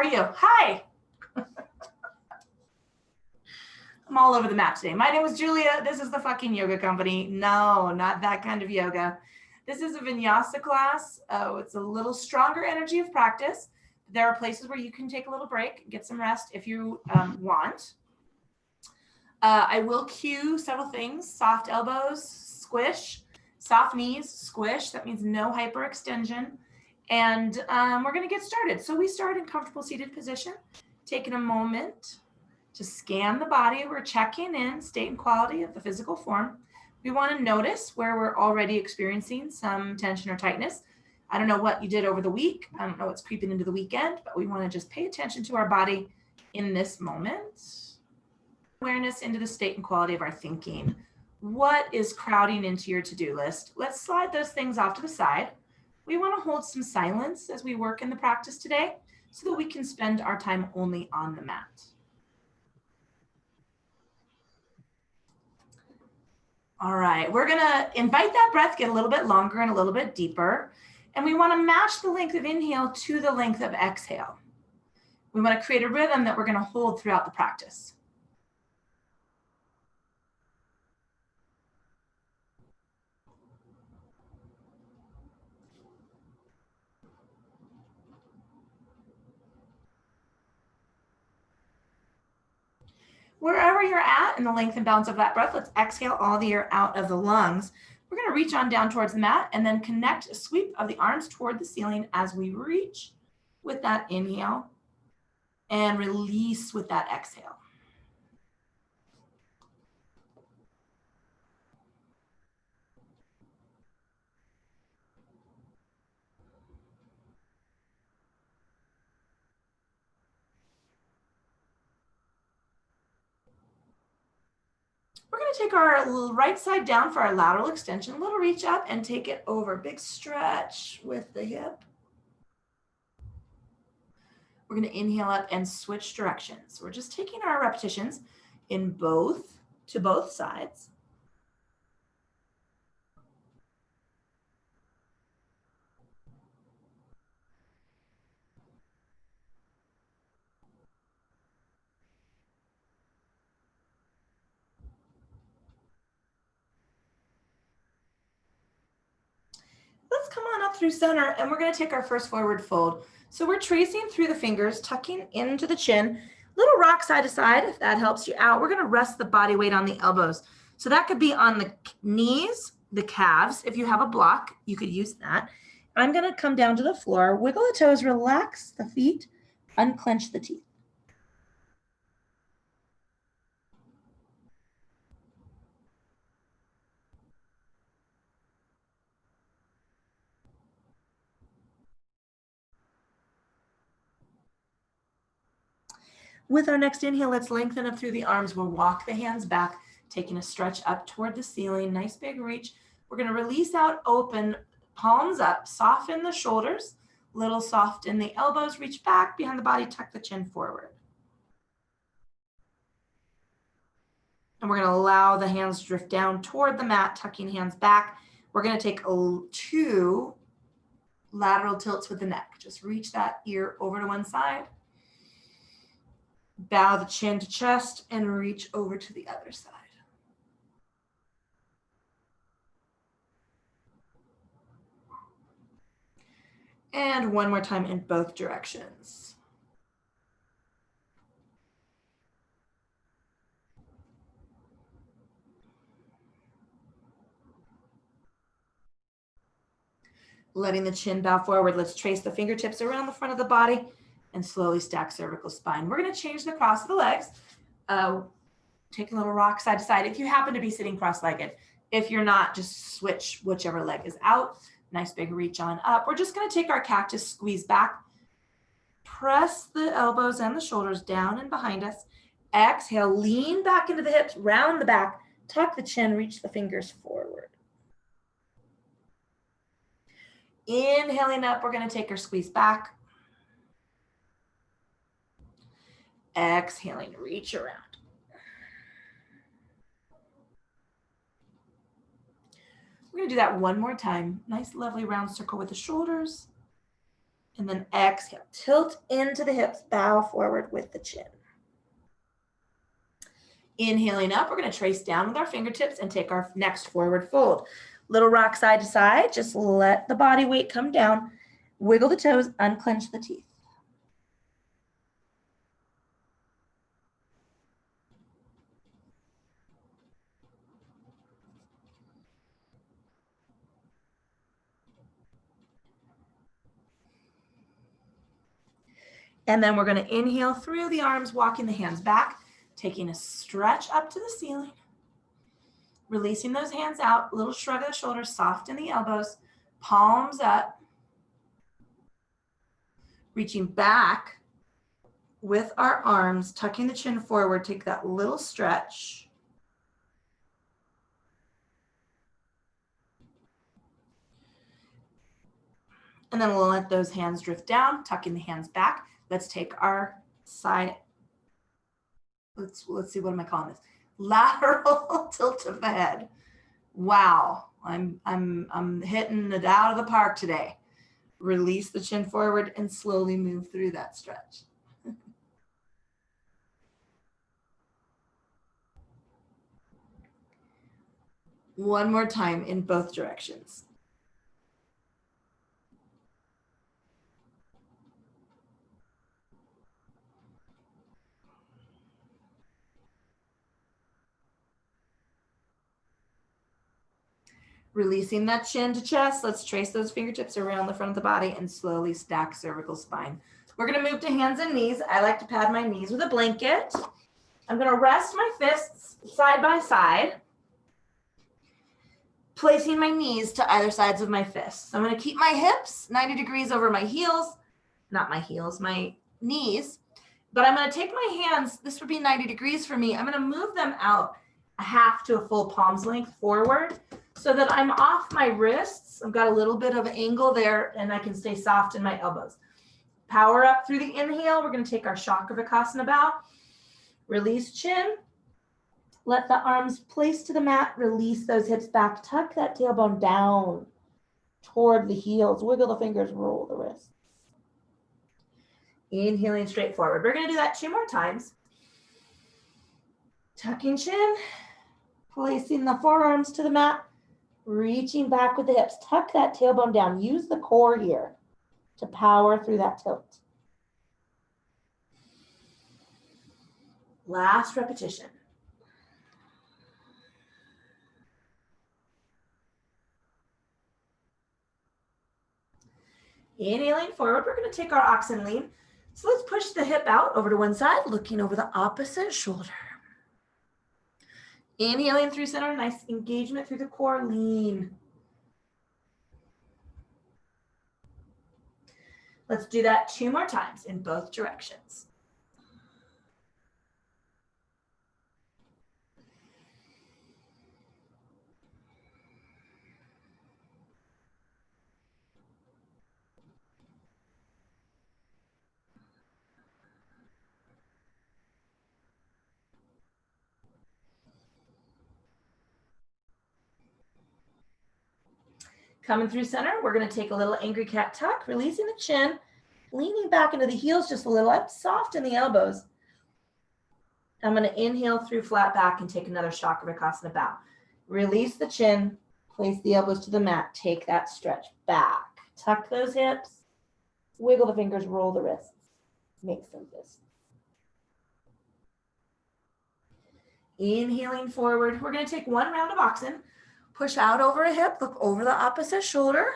you? Hi. I'm all over the map today. My name is Julia. This is the fucking yoga company. No, not that kind of yoga. This is a Vinyasa class. It's a little stronger energy of practice. There are places where you can take a little break, get some rest if you want. I will cue several things: soft elbows, squish; soft knees, squish. That means no hyperextension. And we're going to get started. So we start in comfortable seated position, taking a moment to scan the body. We're checking in state and quality of the physical form. We want to notice where we're already experiencing some tension or tightness. I don't know what you did over the week. I don't know what's creeping into the weekend, but we want to just pay attention to our body in this moment. Awareness into the state and quality of our thinking. What is crowding into your to-do list? Let's slide those things off to the side. We want to hold some silence as we work in the practice today so that we can spend our time only on the mat. All right, we're gonna invite that breath, get a little bit longer and a little bit deeper. And we wanna match the length of inhale to the length of exhale. We wanna create a rhythm that we're gonna hold throughout the practice. Wherever you're at in the length and balance of that breath, let's exhale all the air out of the lungs. We're gonna reach on down towards the mat and then connect a sweep of the arms toward the ceiling as we reach with that inhale and release with that exhale. We're going to take our right side down for our lateral extension, a little reach up and take it over. Big stretch with the hip. We're going to inhale up and switch directions. We're just taking our repetitions in both sides. Let's come on up through center and we're going to take our first forward fold. So we're tracing through the fingers, tucking into the chin, little rock side to side if that helps you out. We're going to rest the body weight on the elbows. So that could be on the knees, the calves. If you have a block, you could use that. I'm going to come down to the floor, wiggle the toes, relax the feet, unclench the teeth. With our next inhale, let's lengthen up through the arms. We'll walk the hands back, taking a stretch up toward the ceiling. Nice big reach. We're going to release out, open, palms up, soften the shoulders, little soft in the elbows, reach back behind the body, tuck the chin forward. And we're going to allow the hands to drift down toward the mat, tucking hands back. We're going to take 2 lateral tilts with the neck. Just reach that ear over to one side. Bow the chin to chest and reach over to the other side. And one more time in both directions. Letting the chin bow forward. Let's trace the fingertips around the front of the body and slowly stack cervical spine. We're going to change the cross of the legs. Take a little rock side to side. If you happen to be sitting cross-legged, if you're not, just switch whichever leg is out. Nice big reach on up. We're just going to take our cactus, squeeze back. Press the elbows and the shoulders down and behind us. Exhale, lean back into the hips, round the back, tuck the chin, reach the fingers forward. Inhaling up, we're going to take our squeeze back. Exhaling, reach around. We're going to do that one more time. Nice, lovely round circle with the shoulders. And then exhale, tilt into the hips, bow forward with the chin. Inhaling up, we're going to trace down with our fingertips and take our next forward fold. Little rock side to side, just let the body weight come down. Wiggle the toes, unclench the teeth. And then we're going to inhale through the arms, walking the hands back, taking a stretch up to the ceiling. Releasing those hands out, little shrug of the shoulders, soft in the elbows, palms up. Reaching back with our arms, tucking the chin forward, take that little stretch. And then we'll let those hands drift down, tucking the hands back. Let's take our side, let's see, what am I calling this? Lateral tilt of the head. Wow, I'm hitting it out of the park today. Release the chin forward and slowly move through that stretch. One more time in both directions. Releasing that chin to chest. Let's trace those fingertips around the front of the body and slowly stack cervical spine. We're going to move to hands and knees. I like to pad my knees with a blanket. I'm going to rest my fists side by side, placing my knees to either sides of my fists. I'm going to keep my hips 90 degrees over my heels, not my heels, my knees. But I'm going to take my hands, this would be 90 degrees for me. I'm going to move them out a half to a full palm's length forward so that I'm off my wrists. I've got a little bit of angle there and I can stay soft in my elbows. Power up through the inhale. We're going to take our Chakravarkasana bow. Release chin. Let the arms place to the mat. Release those hips back. Tuck that tailbone down toward the heels. Wiggle the fingers, roll the wrists. Inhaling straight forward. We're going to do that 2 more times. Tucking chin, placing the forearms to the mat, reaching back with the hips. Tuck that tailbone down. Use the core here to power through that tilt. Last repetition. Inhaling forward, we're going to take our oxen lean. So let's push the hip out over to one side, looking over the opposite shoulder. Inhaling through center, nice engagement through the core, lean. Let's do that 2 more times in both directions. Coming through center, we're going to take a little angry cat tuck, releasing the chin, leaning back into the heels just a little. I'm soft in the elbows. I'm going to inhale through flat back and take another Chakravarkasana bow. Release the chin, place the elbows to the mat, take that stretch back. Tuck those hips, wiggle the fingers, roll the wrists. Make some fists. Inhaling forward, we're going to take 1 round of oxen. Push out over a hip, look over the opposite shoulder.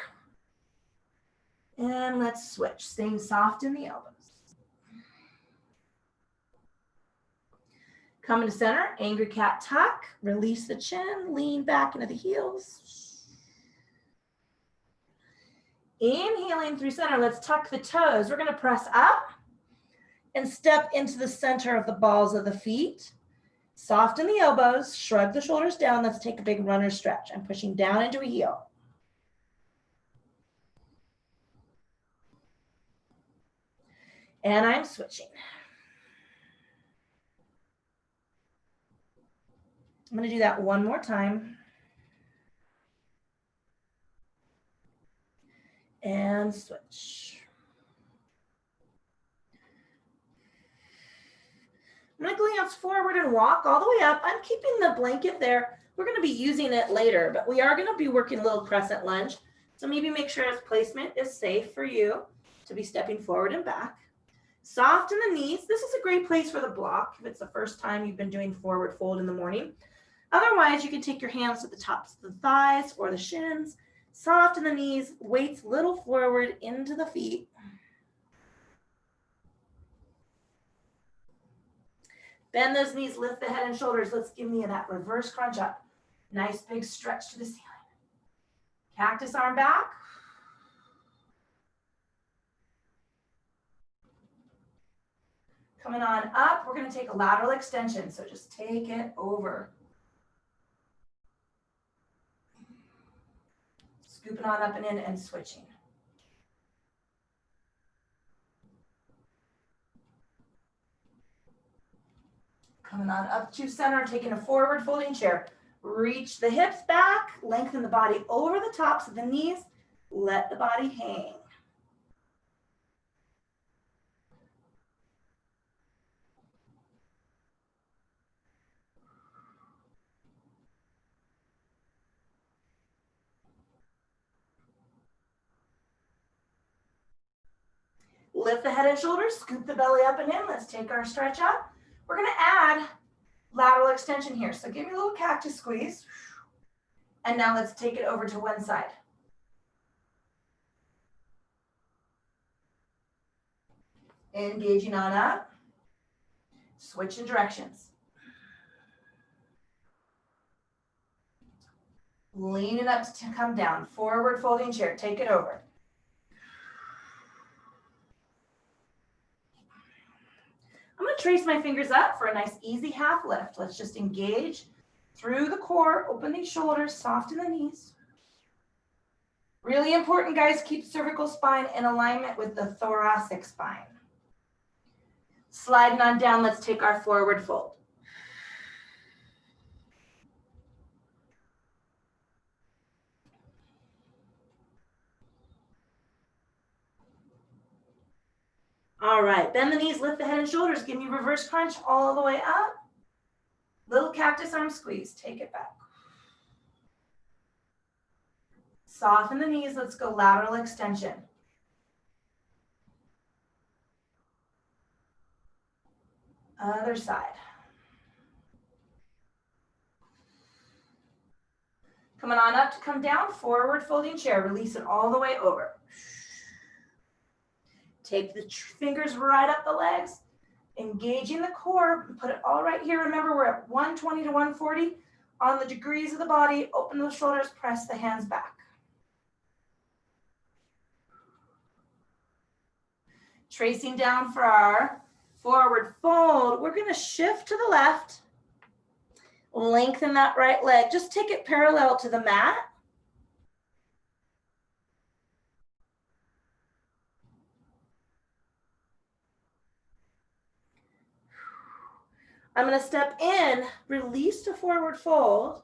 And let's switch, staying soft in the elbows. Come into center, angry cat tuck, release the chin, lean back into the heels. Inhaling through center, let's tuck the toes. We're going to press up and step into the center of the balls of the feet. Soften the elbows, shrug the shoulders down. Let's take a big runner stretch. I'm pushing down into a heel. And I'm switching. I'm going to do that 1 more time. And switch. I'm going to glance forward and walk all the way up. I'm keeping the blanket there. We're going to be using it later, but we are going to be working a little crescent lunge. So maybe make sure its placement is safe for you to be stepping forward and back. Soft in the knees. This is a great place for the block if it's the first time you've been doing forward fold in the morning. Otherwise, you can take your hands to the tops of the thighs or the shins. Soft in the knees, weights little forward into the feet. Bend those knees, lift the head and shoulders. Let's give me that reverse crunch up. Nice big stretch to the ceiling. Cactus arm back. Coming on up, we're going to take a lateral extension. So just take it over. Scooping on up and in and switching. Coming on up to center, taking a forward folding chair. Reach the hips back, lengthen the body over the tops of the knees. Let the body hang. Lift the head and shoulders, scoop the belly up and in. Let's take our stretch up. We're going to add lateral extension here. So give me a little cactus squeeze. And now let's take it over to one side. Engaging on up. Switching directions. Leaning up to come down. Forward folding chair. Take it over. I'm going to trace my fingers up for a nice easy half lift. Let's just engage through the core. Open these shoulders. Soften the knees. Really important, guys. Keep cervical spine in alignment with the thoracic spine. Sliding on down. Let's take our forward fold. All right, bend the knees, lift the head and shoulders. Give me reverse crunch all the way up. Little cactus arm squeeze, take it back. Soften the knees, let's go lateral extension. Other side. Coming on up to come down, forward folding chair. Release it all the way over. Take the fingers right up the legs. Engaging the core. Put it all right here. Remember, we're at 120 to 140 on the degrees of the body. Open the shoulders, press the hands back. Tracing down for our forward fold. We're going to shift to the left. Lengthen that right leg. Just take it parallel to the mat. I'm going to step in, release to forward fold.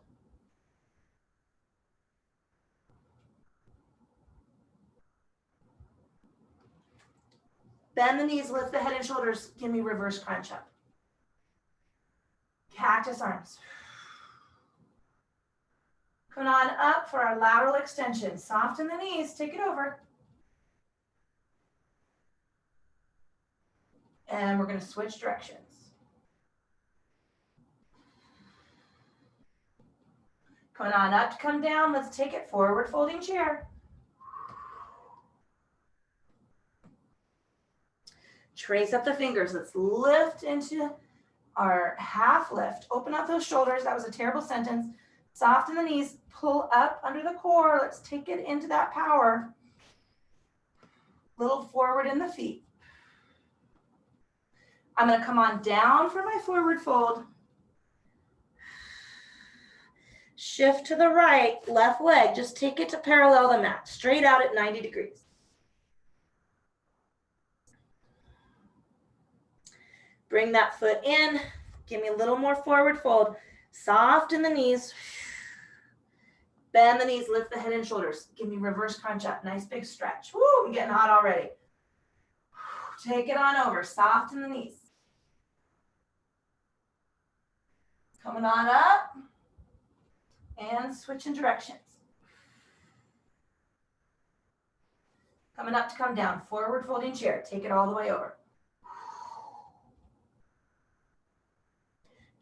Bend the knees, lift the head and shoulders. Give me reverse crunch up. Cactus arms. Come on up for our lateral extension. Soften the knees, take it over. And we're going to switch directions. Coming on up to come down. Let's take it forward folding chair. Trace up the fingers. Let's lift into our half lift. Open up those shoulders. That was a terrible sentence. Soften the knees. Pull up under the core. Let's take it into that power. Little forward in the feet. I'm going to come on down for my forward fold. Shift to the right, left leg. Just take it to parallel the mat. Straight out at 90 degrees. Bring that foot in. Give me a little more forward fold. Soften the knees. Bend the knees, lift the head and shoulders. Give me reverse crunch up. Nice big stretch. Woo, I'm getting hot already. Take it on over. Soften the knees. Coming on up and switching directions. Coming up to come down, forward folding chair. Take it all the way over.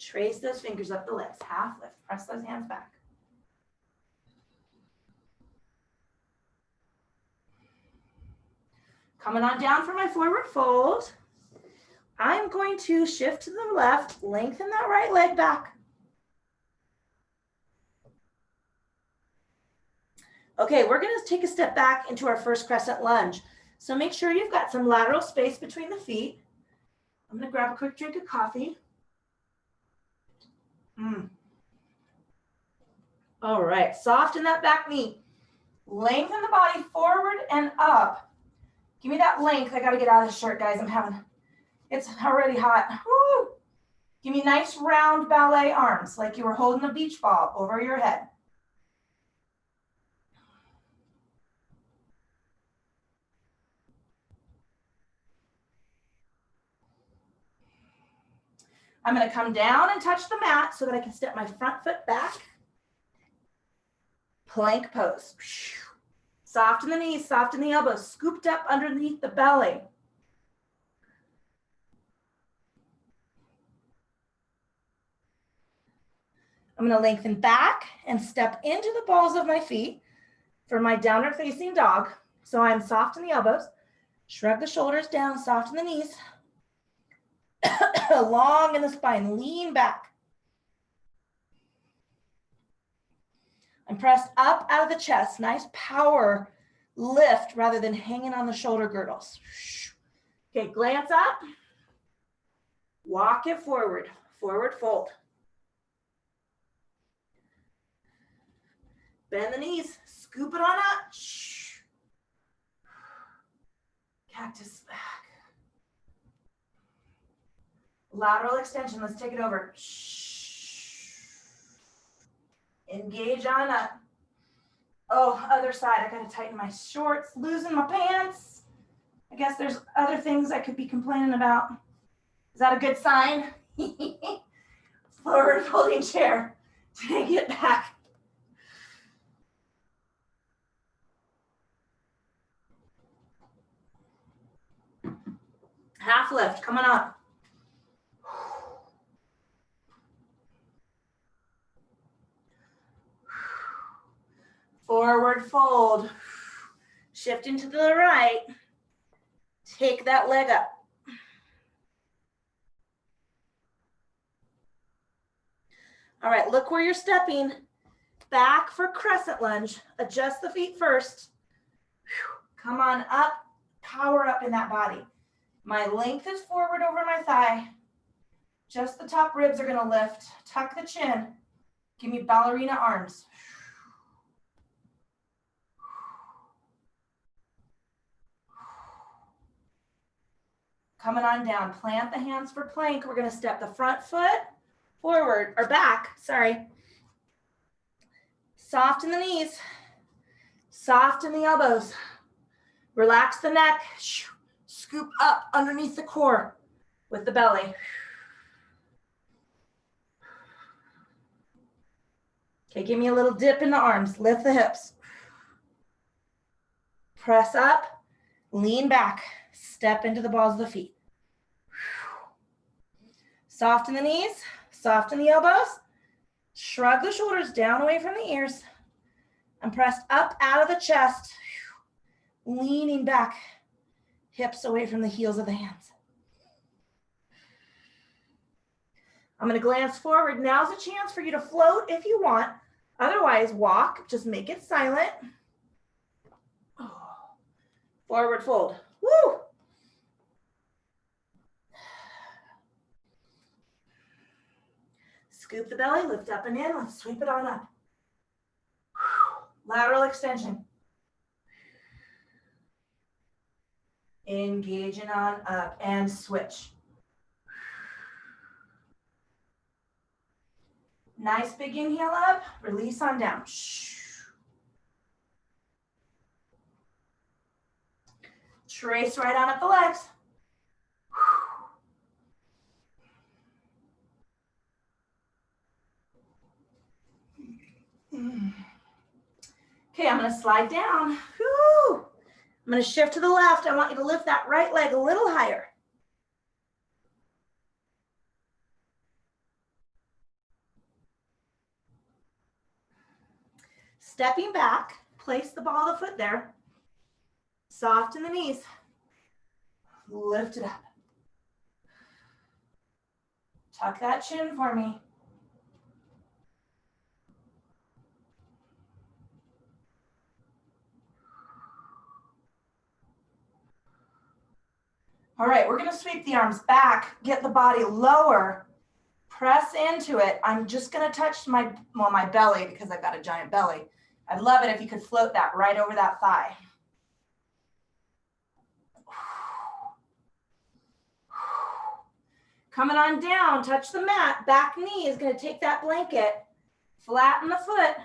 Trace those fingers up the legs, half lift. Press those hands back. Coming on down for my forward fold. I'm going to shift to the left, lengthen that right leg back. Okay, we're gonna take a step back into our first crescent lunge. So make sure you've got some lateral space between the feet. I'm gonna grab a quick drink of coffee. All right, soften that back knee. Lengthen the body forward and up. Give me that length. I gotta get out of this shirt, guys. It's already hot. Woo! Give me nice round ballet arms, like you were holding a beach ball over your head. I'm gonna come down and touch the mat so that I can step my front foot back. Plank pose. Soften the knees, soften the elbows, scooped up underneath the belly. I'm gonna lengthen back and step into the balls of my feet for my downward facing dog. So I'm soft in the elbows, shrug the shoulders down, soften the knees. Long in the spine, lean back. I'm pressed up out of the chest, nice power lift rather than hanging on the shoulder girdles. Okay, glance up, walk it forward, forward fold. Bend the knees, scoop it on up. Cactus back. Lateral extension, let's take it over. Engage on up. Oh, other side, I gotta tighten my shorts, loosen my pants. I guess there's other things I could be complaining about. Is that a good sign? Forward folding chair. Take it back. Half lift, coming up. Forward fold. Shifting to the right. Take that leg up. All right, look where you're stepping. Back for crescent lunge. Adjust the feet first. Come on up. Power up in that body. My length is forward over my thigh. Just the top ribs are gonna lift. Tuck the chin. Give me ballerina arms. Coming on down, plant the hands for plank. We're gonna step the front foot forward, or back, sorry. Soften the knees, soften the elbows. Relax the neck, scoop up underneath the core with the belly. Okay, give me a little dip in the arms, lift the hips. Press up, lean back, step into the balls of the feet. Soften the knees, soften the elbows, shrug the shoulders down away from the ears, and press up out of the chest, leaning back, hips away from the heels of the hands. I'm gonna glance forward. Now's a chance for you to float if you want. Otherwise, walk, just make it silent. Forward fold, woo! Scoop the belly, lift up and in, let's sweep it on up. Lateral extension. Engaging on up and switch. Nice big inhale up, release on down. Trace right on up the legs. Okay, I'm gonna slide down. Whew. I'm gonna shift to the left. I want you to lift that right leg a little higher. Stepping back, place the ball of the foot there. Soften the knees. Lift it up. Tuck that chin for me. All right, we're gonna sweep the arms back, get the body lower, press into it. I'm just gonna touch my belly because I've got a giant belly. I'd love it if you could float that right over that thigh. Coming on down, touch the mat. Back knee is gonna take that blanket, flatten the foot,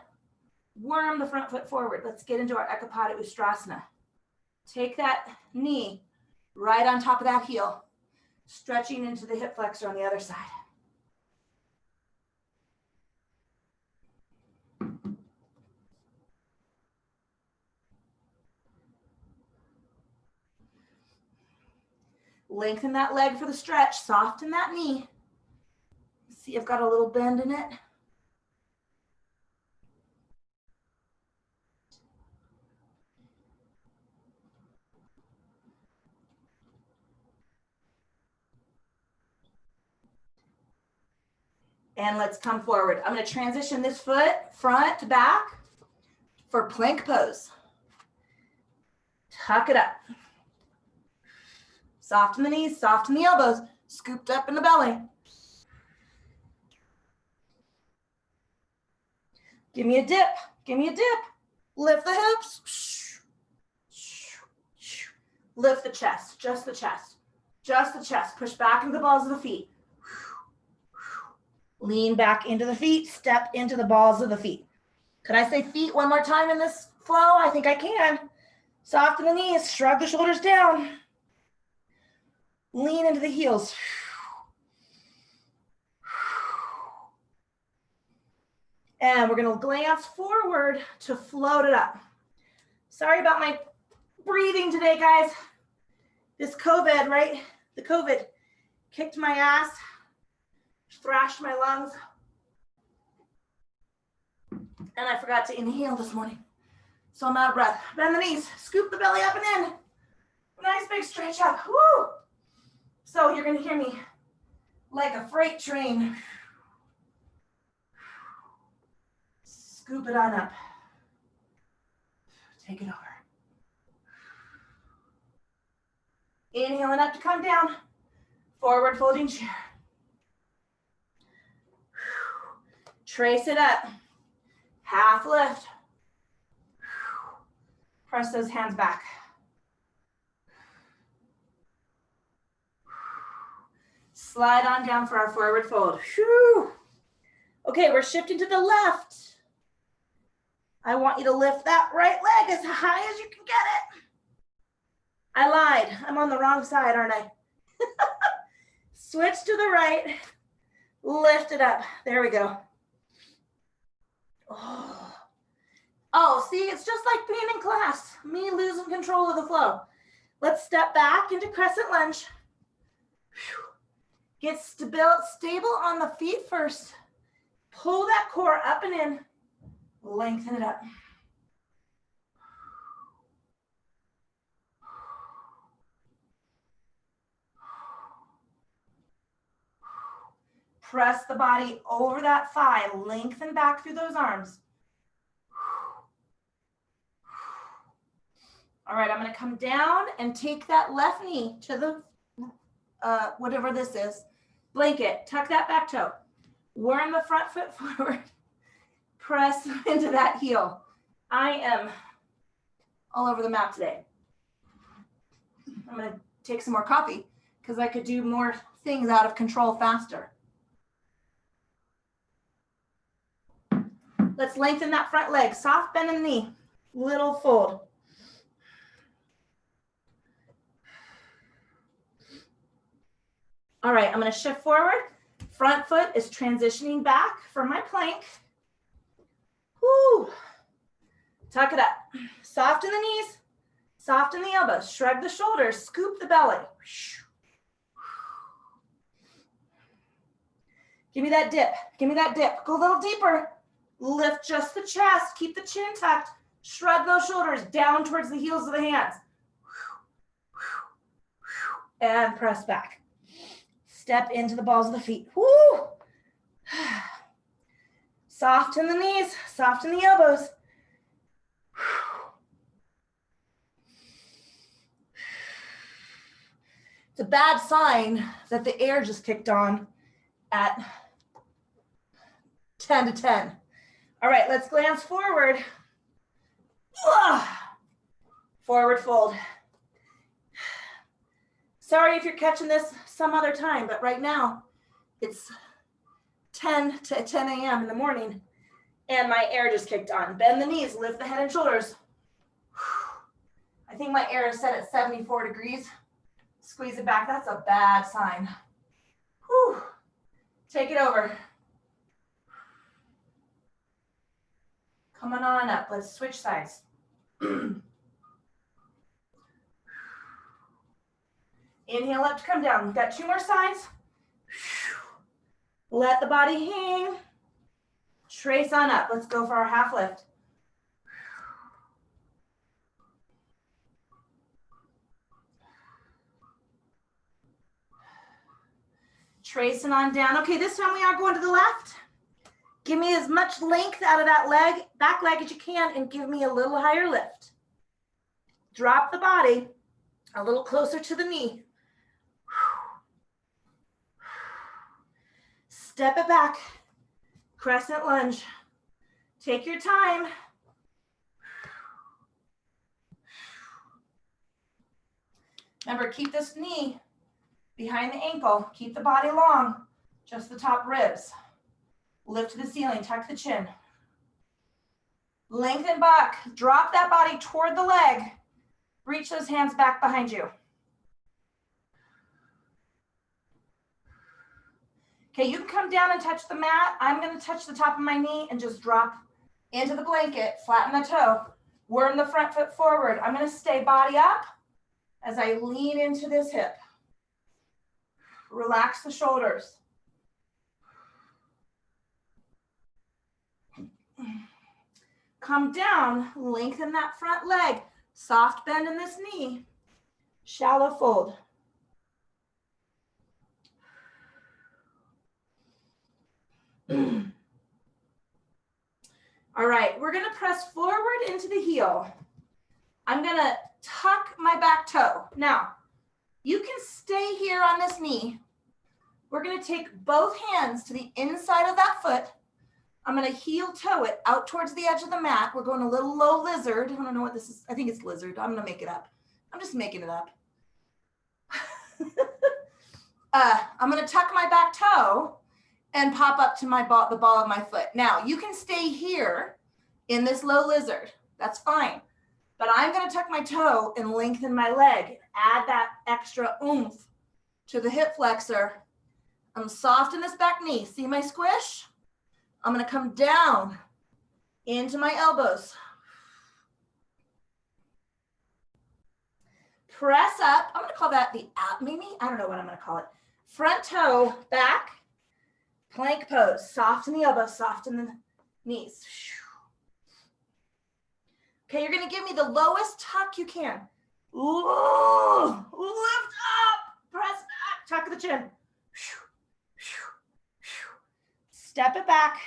worm the front foot forward. Let's get into our Ekapada Ustrasana. Take that knee right on top of that heel, stretching into the hip flexor on the other side. Lengthen that leg for the stretch, soften that knee. See, I've got a little bend in it. And let's come forward. I'm going to transition this foot front to back for plank pose. Tuck it up. Soften the knees, soften the elbows, scooped up in the belly. Give me a dip, give me a dip. Lift the hips. Lift the chest, just the chest, just the chest. Push back into the balls of the feet. Lean back into the feet, step into the balls of the feet. Could I say feet one more time in this flow? I think I can. Soften the knees, shrug the shoulders down. Lean into the heels. And we're gonna glance forward to float it up. Sorry about my breathing today, guys. This COVID, right? The COVID kicked my ass, thrashed my lungs, and I forgot to inhale this morning. So I'm out of breath. Bend the knees, scoop the belly up and in. Nice big stretch up. Woo! So you're gonna hear me like a freight train. Scoop it on up. Take it over. Inhaling up to come down. Forward folding chair. Trace it up. Half lift. Press those hands back. Slide on down for our forward fold. Whew. Okay, we're shifting to the left. I want you to lift that right leg as high as you can get it. I lied. I'm on the wrong side, aren't I? Switch to the right. Lift it up. There we go. Oh, see, it's just like being in class. Me losing control of the flow. Let's step back into crescent lunge. Get stable on the feet first. Pull that core up and in. Lengthen it up. Press the body over that thigh. Lengthen back through those arms. All right, I'm going to come down and take that left knee to the, whatever this is, blanket. Tuck that back toe. Worm the front foot forward. Press into that heel. I am all over the map today. I'm going to take some more coffee because I could do more things out of control faster. Let's lengthen that front leg. Soft bend in the knee. Little fold. All right, I'm going to shift forward. Front foot is transitioning back from my plank. Whoo. Tuck it up. Soften the knees. Soften the elbows. Shrug the shoulders. Scoop the belly. Give me that dip. Give me that dip. Go a little deeper. Lift just the chest. Keep the chin tucked. Shrug those shoulders down towards the heels of the hands. And press back. Step into the balls of the feet. Woo! Soften the knees. Soften the elbows. It's a bad sign that the air just kicked on at 10 to 10. All right, let's glance forward. Forward fold. Sorry if you're catching this some other time, but right now it's 10 to 10 a.m. in the morning and my air just kicked on. Bend the knees, lift the head and shoulders. I think my air is set at 74 degrees. Squeeze it back, that's a bad sign. Whew. Take it over. Coming on up, let's switch sides. Inhale up to come down. We've got 2 more sides. Let the body hang. Trace on up. Let's go for our half lift. Tracing on down. Okay, this time we are going to the left. Give me as much length out of that leg, back leg as you can, and give me a little higher lift. Drop the body a little closer to the knee. Step it back. Crescent lunge. Take your time. Remember, keep this knee behind the ankle. Keep the body long, just the top ribs. Lift to the ceiling, tuck the chin. Lengthen back, drop that body toward the leg. Reach those hands back behind you. Okay, you can come down and touch the mat. I'm gonna touch the top of my knee and just drop into the blanket, flatten the toe, worm the front foot forward. I'm gonna stay body up as I lean into this hip. Relax the shoulders. Come down, lengthen that front leg, soft bend in this knee, shallow fold. All right, we're gonna press forward into the heel. I'm gonna tuck my back toe. Now, you can stay here on this knee. We're gonna take both hands to the inside of that foot. I'm gonna heel toe it out towards the edge of the mat. We're going a little low lizard. I don't know what this is. I think it's lizard. I'm gonna make it up. I'm just making it up. I'm gonna tuck my back toe and pop up to the ball of my foot. Now, you can stay here in this low lizard. That's fine. But I'm gonna tuck my toe and lengthen my leg. Add that extra oomph to the hip flexor. I'm soft in this back knee. See my squish? I'm gonna come down into my elbows. Press up. I'm gonna call that the out, maybe? I don't know what I'm gonna call it. Front toe back, plank pose. Soften the elbows, soften the knees. Okay, you're gonna give me the lowest tuck you can. Ooh, lift up, press back, tuck the chin. Step it back,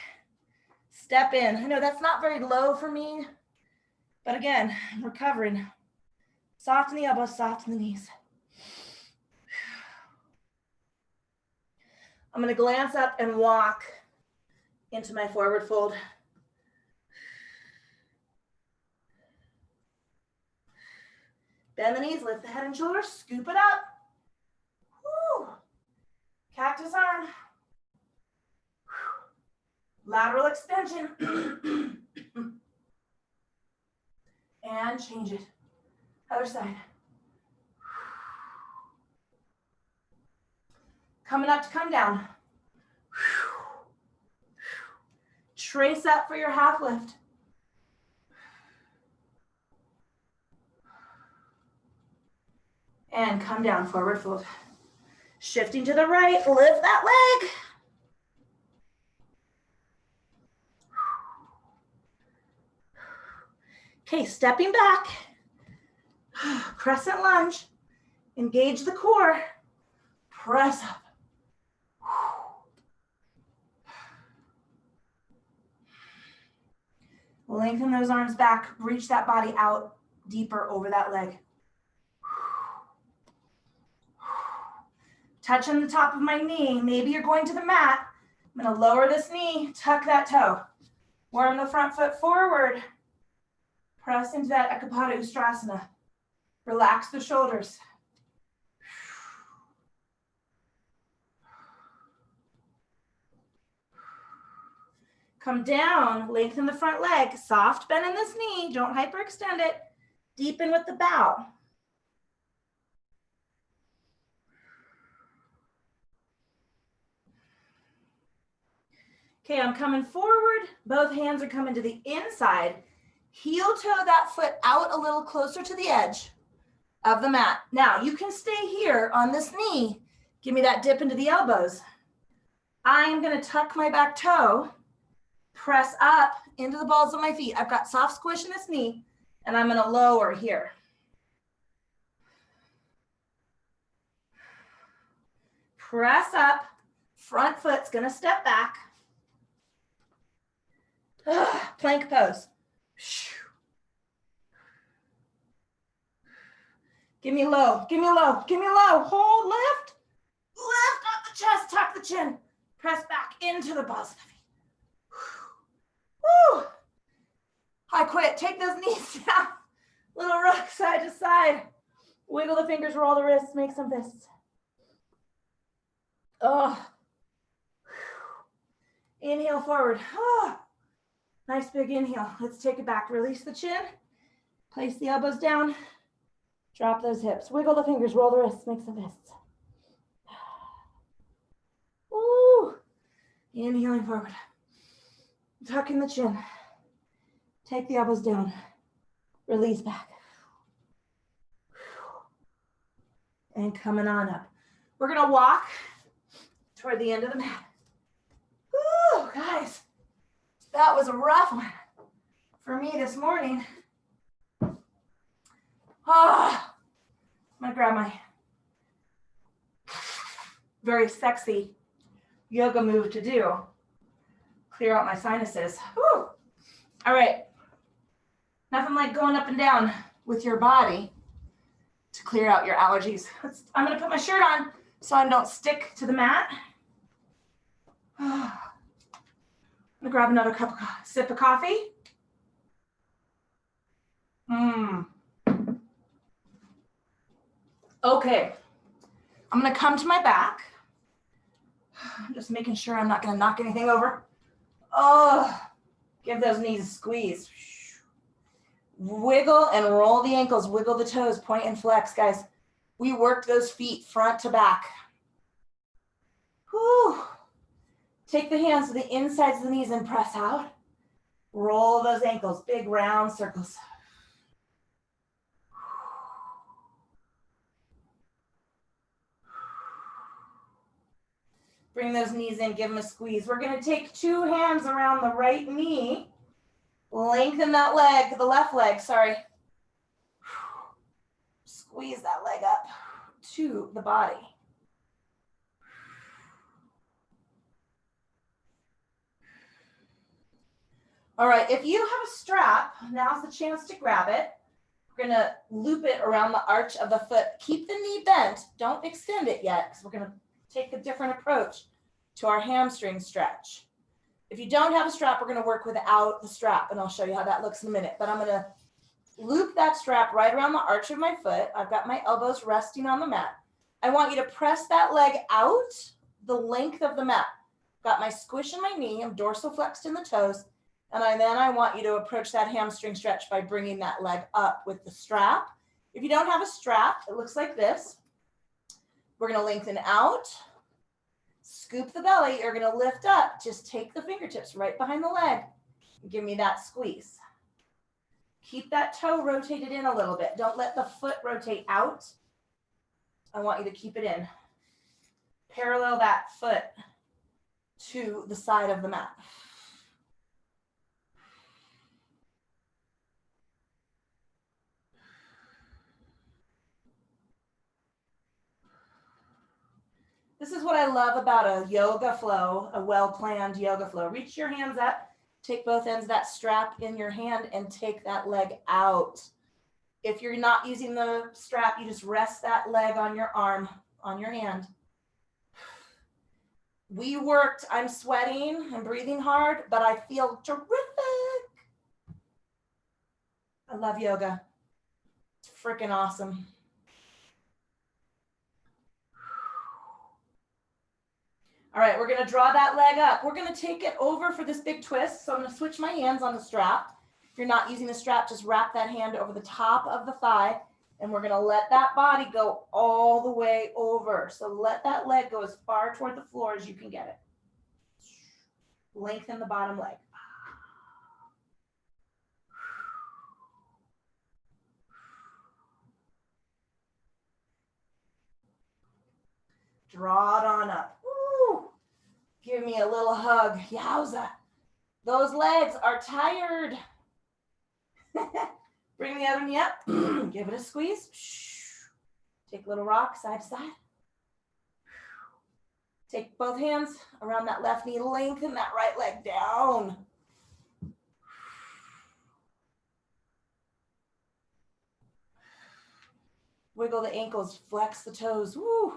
step in. I know that's not very low for me, but again, I'm recovering. Soften the elbows, soften the knees. I'm gonna glance up and walk into my forward fold. Bend the knees, lift the head and shoulders, scoop it up. Woo. Cactus arm. Lateral extension. And change it. Other side. Coming up to come down. Trace up for your half lift. And come down, forward fold. Shifting to the right, lift that leg. Okay, stepping back, crescent lunge, engage the core, press up. Lengthen those arms back, reach that body out deeper over that leg. Touching the top of my knee, maybe you're going to the mat. I'm gonna lower this knee, tuck that toe. Worm the front foot forward. Press into that Ekapada Ustrasana. Relax the shoulders. Come down, lengthen the front leg, soft bend in this knee, don't hyperextend it. Deepen with the bow. Okay, I'm coming forward, both hands are coming to the inside. Heel toe that foot out a little closer to the edge of the mat. Now, you can stay here on this knee. Give me that dip into the elbows. I'm gonna tuck my back toe, press up into the balls of my feet. I've got soft squish in this knee, and I'm gonna lower here. Press up, front foot's gonna step back. Plank pose. Give me low, give me low, give me low. Hold, lift. Lift up the chest, tuck the chin. Press back into the balls of the feet. Woo. I quit. Take those knees down. Little rock side to side. Wiggle the fingers, roll the wrists, make some fists. Oh. Inhale forward. Oh. Nice big inhale. Let's take it back. Release the chin. Place the elbows down. Drop those hips. Wiggle the fingers, roll the wrists, make some fists. Woo. Inhaling forward. Tucking the chin. Take the elbows down. Release back. And coming on up. We're gonna walk toward the end of the mat. Woo, guys. That was a rough one for me this morning. I'm gonna grab my very sexy yoga move to do. Clear out my sinuses. Woo. All right. Nothing like going up and down with your body to clear out your allergies. I'm gonna put my shirt on so I don't stick to the mat. I'm gonna grab another sip of coffee. Okay, I'm gonna come to my back. I'm just making sure I'm not gonna knock anything over. Oh, give those knees a squeeze. Wiggle and roll the ankles, wiggle the toes, point and flex, guys. We worked those feet front to back. Whew. Take the hands to the insides of the knees and press out. Roll those ankles, big round circles. Bring those knees in, give them a squeeze. We're gonna take two hands around the right knee. Lengthen that leg, the left leg, sorry. Squeeze that leg up to the body. All right, if you have a strap, now's the chance to grab it. We're gonna loop it around the arch of the foot. Keep the knee bent, don't extend it yet, because we're gonna take a different approach to our hamstring stretch. If you don't have a strap, we're gonna work without the strap, and I'll show you how that looks in a minute. But I'm gonna loop that strap right around the arch of my foot. I've got my elbows resting on the mat. I want you to press that leg out the length of the mat. Got my squish in my knee, I'm dorsal flexed in the toes, and then I want you to approach that hamstring stretch by bringing that leg up with the strap. If you don't have a strap, it looks like this. We're gonna lengthen out, scoop the belly, you're gonna lift up, just take the fingertips right behind the leg, and give me that squeeze. Keep that toe rotated in a little bit. Don't let the foot rotate out. I want you to keep it in. Parallel that foot to the side of the mat. This is what I love about a yoga flow, a well-planned yoga flow. Reach your hands up, take both ends of that strap in your hand and take that leg out. If you're not using the strap, you just rest that leg on your arm, on your hand. We worked, I'm sweating, I'm breathing hard, but I feel terrific. I love yoga. It's freaking awesome. All right, we're gonna draw that leg up. We're gonna take it over for this big twist. So I'm gonna switch my hands on the strap. If you're not using the strap, just wrap that hand over the top of the thigh, and we're gonna let that body go all the way over. So let that leg go as far toward the floor as you can get it. Lengthen the bottom leg. Draw it on up. Woo. Give me a little hug. Yowza. Those legs are tired. Bring the other knee up. Give it a squeeze. Take a little rock side to side. Take both hands around that left knee. Lengthen that right leg down. Wiggle the ankles. Flex the toes. Woo.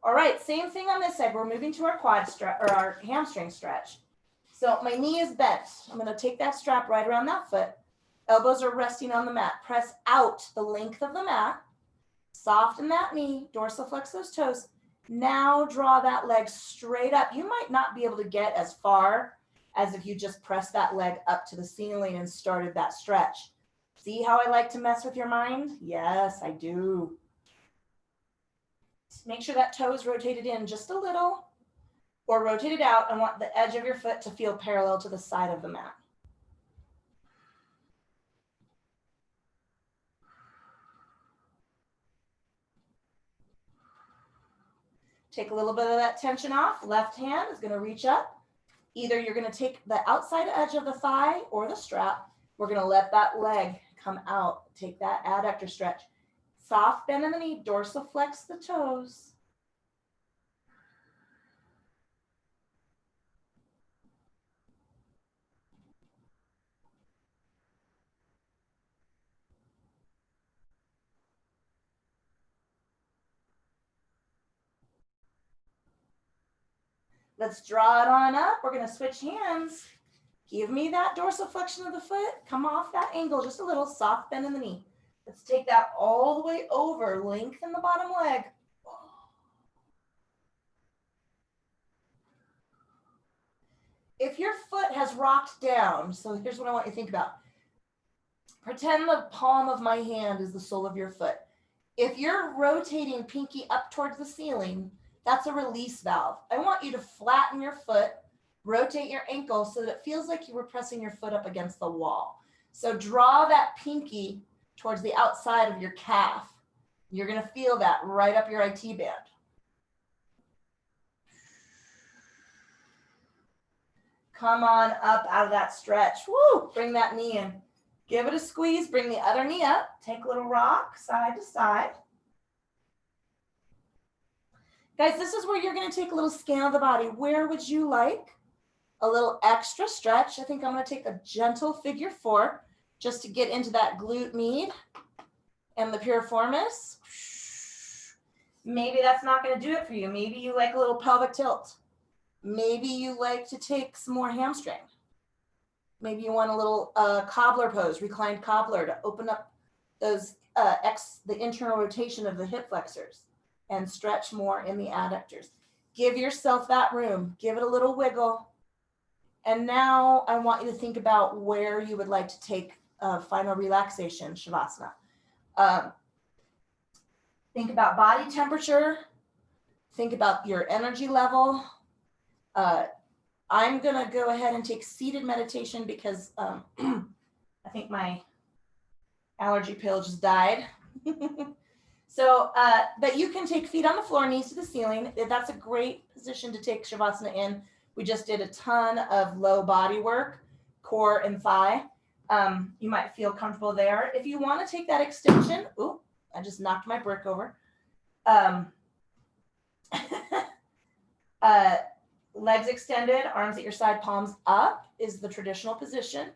All right, same thing on this side. We're moving to our quad stretch or our hamstring stretch. So my knee is bent. I'm going to take that strap right around that foot. Elbows are resting on the mat. Press out the length of the mat. Soften that knee. Dorsiflex those toes. Now draw that leg straight up. You might not be able to get as far as if you just press that leg up to the ceiling and started that stretch. See how I like to mess with your mind? Yes, I do. Make sure that toe is rotated in just a little or rotated out. I want the edge of your foot to feel parallel to the side of the mat. Take a little bit of that tension off. Left hand is going to reach up. Either you're going to take the outside edge of the thigh or the strap. We're going to let that leg come out. Take that adductor stretch. Soft bend in the knee, dorsiflex the toes. Let's draw it on up. We're going to switch hands. Give me that dorsiflexion of the foot. Come off that angle just a little. Soft bend in the knee. Let's take that all the way over. Lengthen the bottom leg. If your foot has rocked down, so here's what I want you to think about. Pretend the palm of my hand is the sole of your foot. If you're rotating pinky up towards the ceiling, that's a release valve. I want you to flatten your foot, rotate your ankle so that it feels like you were pressing your foot up against the wall. So draw that pinky towards the outside of your calf. You're going to feel that right up your IT band. Come on up out of that stretch. Woo! Bring that knee in. Give it a squeeze. Bring the other knee up. Take a little rock side to side. Guys, this is where you're going to take a little scan of the body. Where would you like a little extra stretch? I think I'm going to take a gentle figure 4 just to get into that glute med and the piriformis. Maybe that's not going to do it for you. Maybe you like a little pelvic tilt. Maybe you like to take some more hamstring. Maybe you want a little cobbler pose, reclined cobbler, to open up those the internal rotation of the hip flexors and stretch more in the adductors. Give yourself that room. Give it a little wiggle. And now I want you to think about where you would like to take final relaxation, Shavasana. Think about body temperature. Think about your energy level. I'm going to go ahead and take seated meditation because I think my allergy pill just died. So, but you can take feet on the floor, knees to the ceiling. That's a great position to take Shavasana in. We just did a ton of low body work, core and thigh. You might feel comfortable there. If you want to take that extension, ooh, I just knocked my brick over. Legs extended, arms at your side, palms up is the traditional position.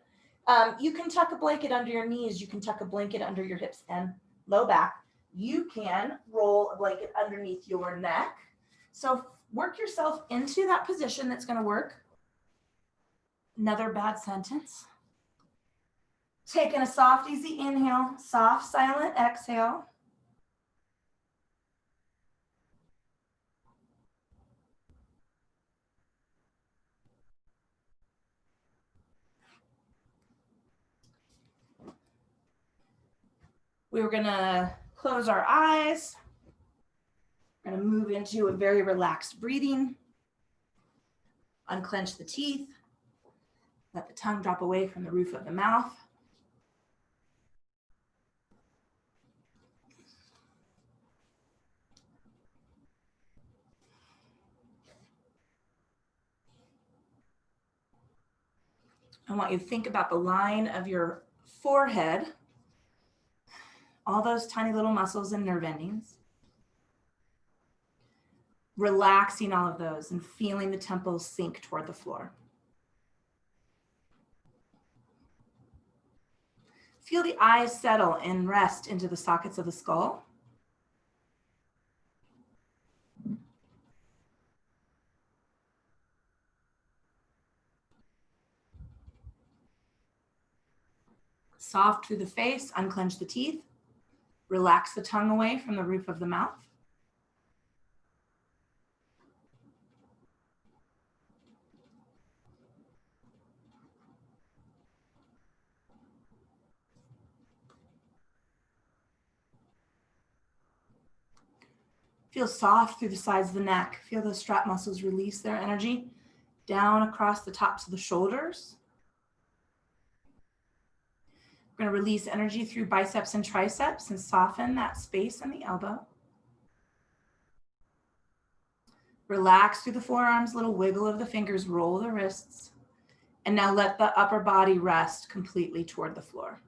You can tuck a blanket under your knees. You can tuck a blanket under your hips and low back. You can roll a blanket underneath your neck. So work yourself into that position that's going to work. Another bad sentence. Taking a soft, easy inhale, soft, silent exhale. We were going to close our eyes. We're going to move into a very relaxed breathing. Unclench the teeth. Let the tongue drop away from the roof of the mouth. I want you to think about the line of your forehead, all those tiny little muscles and nerve endings. Relaxing all of those and feeling the temples sink toward the floor. Feel the eyes settle and rest into the sockets of the skull. Soft through the face, unclench the teeth. Relax the tongue away from the roof of the mouth. Feel soft through the sides of the neck. Feel those strap muscles release their energy down across the tops of the shoulders. We're going to release energy through biceps and triceps and soften that space in the elbow. Relax through the forearms, little wiggle of the fingers, roll the wrists. And now let the upper body rest completely toward the floor.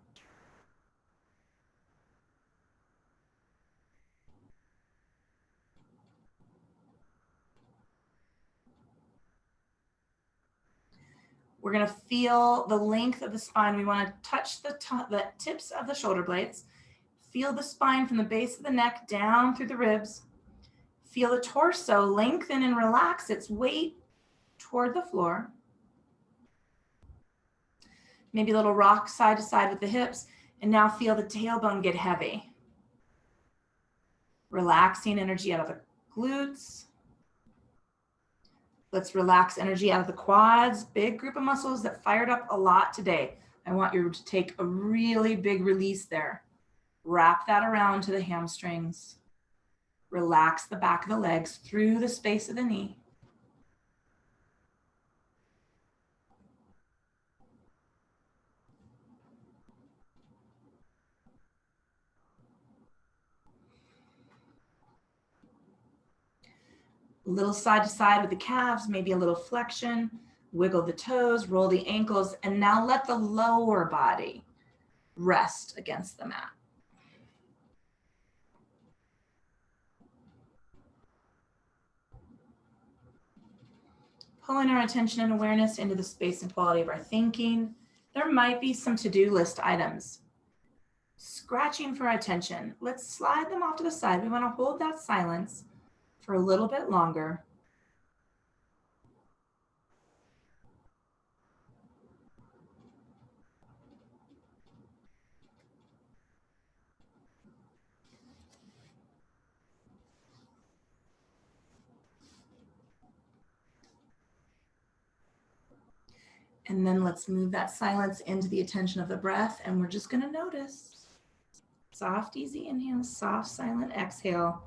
We're going to feel the length of the spine. We want to touch the tips of the shoulder blades. Feel the spine from the base of the neck down through the ribs. Feel the torso lengthen and relax its weight toward the floor. Maybe a little rock side to side with the hips. And now feel the tailbone get heavy. Relaxing energy out of the glutes. Let's relax energy out of the quads, big group of muscles that fired up a lot today. I want you to take a really big release there. Wrap that around to the hamstrings. Relax the back of the legs through the space of the knee. A little side to side with the calves, maybe a little flexion. Wiggle the toes, roll the ankles, and now let the lower body rest against the mat. Pulling our attention and awareness into the space and quality of our thinking. There might be some to-do list items. Scratching for our attention. Let's slide them off to the side. We want to hold that silence for a little bit longer. And then let's move that silence into the attention of the breath. And we're just going to notice. Soft, easy inhale, soft, silent exhale.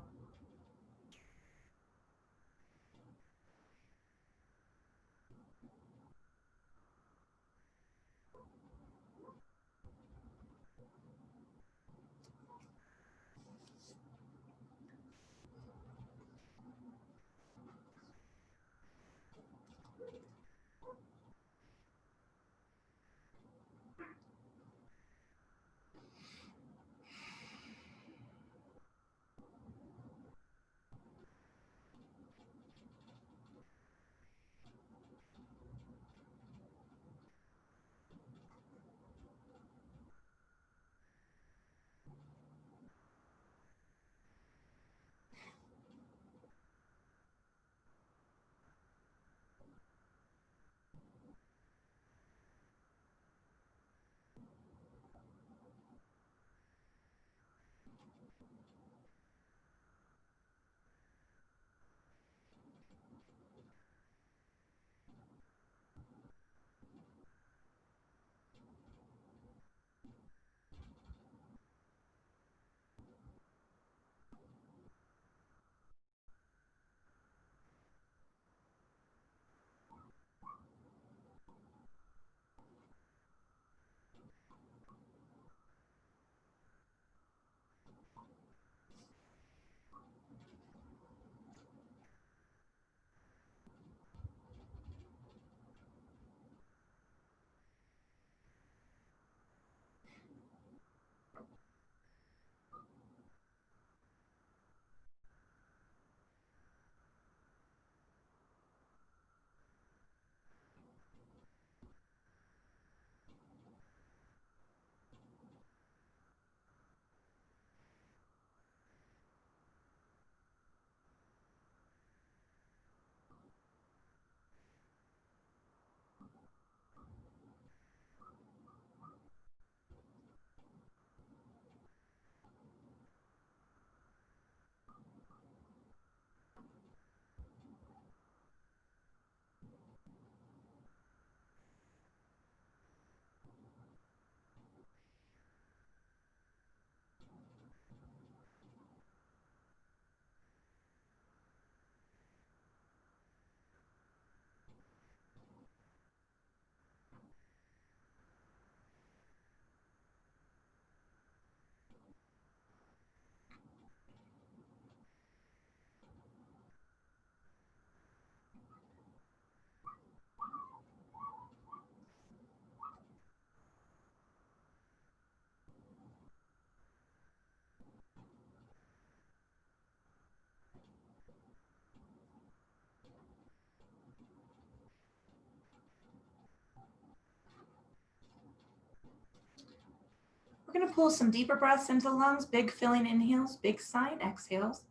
We're going to pull some deeper breaths into the lungs, big filling inhales, big sighing exhales.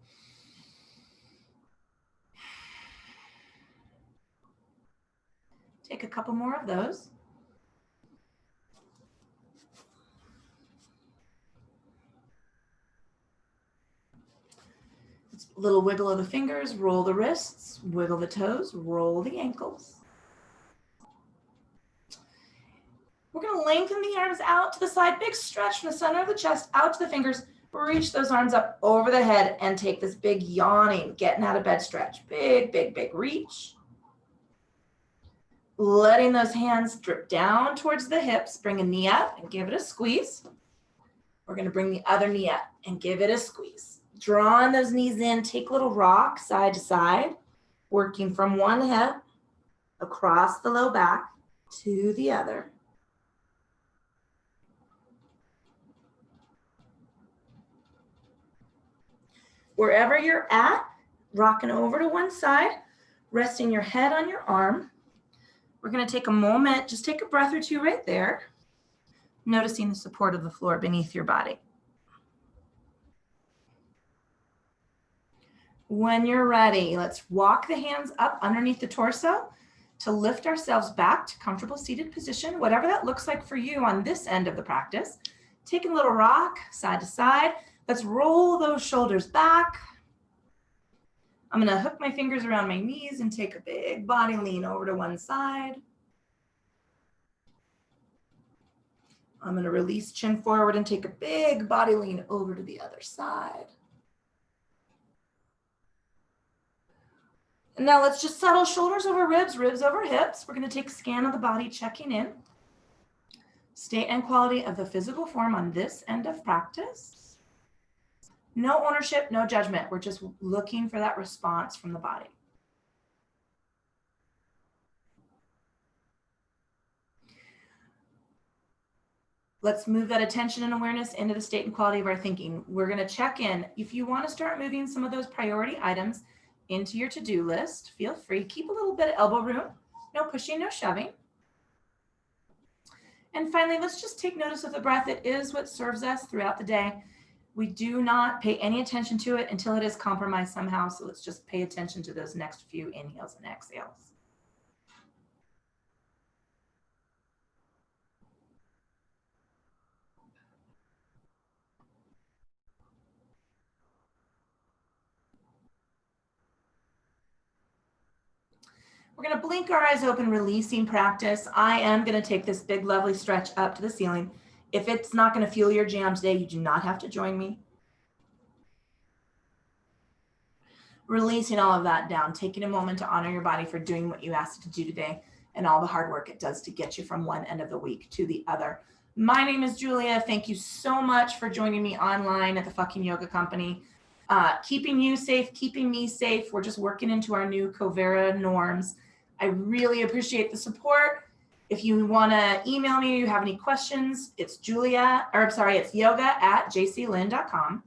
Take a couple more of those. A little wiggle of the fingers, roll the wrists, wiggle the toes, roll the ankles. We're going to lengthen the arms out to the side, big stretch from the center of the chest out to the fingers. Reach those arms up over the head and take this big yawning, getting out of bed stretch. Big, big, big reach. Letting those hands drip down towards the hips. Bring a knee up and give it a squeeze. We're going to bring the other knee up and give it a squeeze. Drawing those knees in, take a little rock side to side, working from one hip across the low back to the other. Wherever you're at, rocking over to one side, resting your head on your arm. We're going to take a moment, just take a breath or two right there, noticing the support of the floor beneath your body. When you're ready, let's walk the hands up underneath the torso to lift ourselves back to comfortable seated position, whatever that looks like for you on this end of the practice. Taking a little rock side to side. Let's roll those shoulders back. I'm going to hook my fingers around my knees and take a big body lean over to one side. I'm going to release chin forward and take a big body lean over to the other side. And now let's just settle shoulders over ribs, ribs over hips. We're going to take a scan of the body, checking in. State and quality of the physical form on this end of practice. No ownership, no judgment. We're just looking for that response from the body. Let's move that attention and awareness into the state and quality of our thinking. We're going to check in. If you want to start moving some of those priority items into your to-do list, feel free. Keep a little bit of elbow room. No pushing, no shoving. And finally, let's just take notice of the breath. It is what serves us throughout the day. We do not pay any attention to it until it is compromised somehow. So let's just pay attention to those next few inhales and exhales. We're going to blink our eyes open, releasing practice. I am going to take this big, lovely stretch up to the ceiling. If it's not going to fuel your jam today, you do not have to join me. Releasing all of that down, taking a moment to honor your body for doing what you asked it to do today and all the hard work it does to get you from one end of the week to the other. My name is Julia. Thank you so much for joining me online at the Fucking Yoga Company. Keeping you safe, keeping me safe. We're just working into our new Covera norms. I really appreciate the support. If you want to email me or you have any questions, it's yoga@jclynn.com.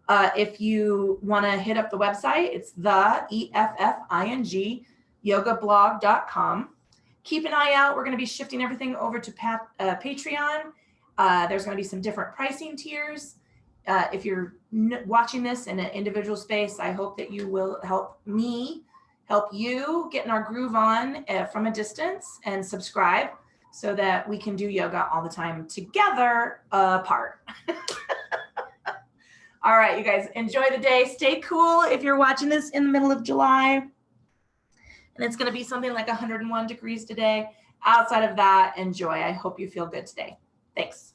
If you want to hit up the website, it's the EFFING yogablog.com. Keep an eye out. We're going to be shifting everything over to Patreon. There's going to be some different pricing tiers. If you're watching this in an individual space, I hope that you will help me help you get in our groove on from a distance and subscribe so that we can do yoga all the time together apart. All right, you guys, enjoy the day. Stay cool if you're watching this in the middle of July. And it's going to be something like 101 degrees today. Outside of that, enjoy. I hope you feel good today. Thanks.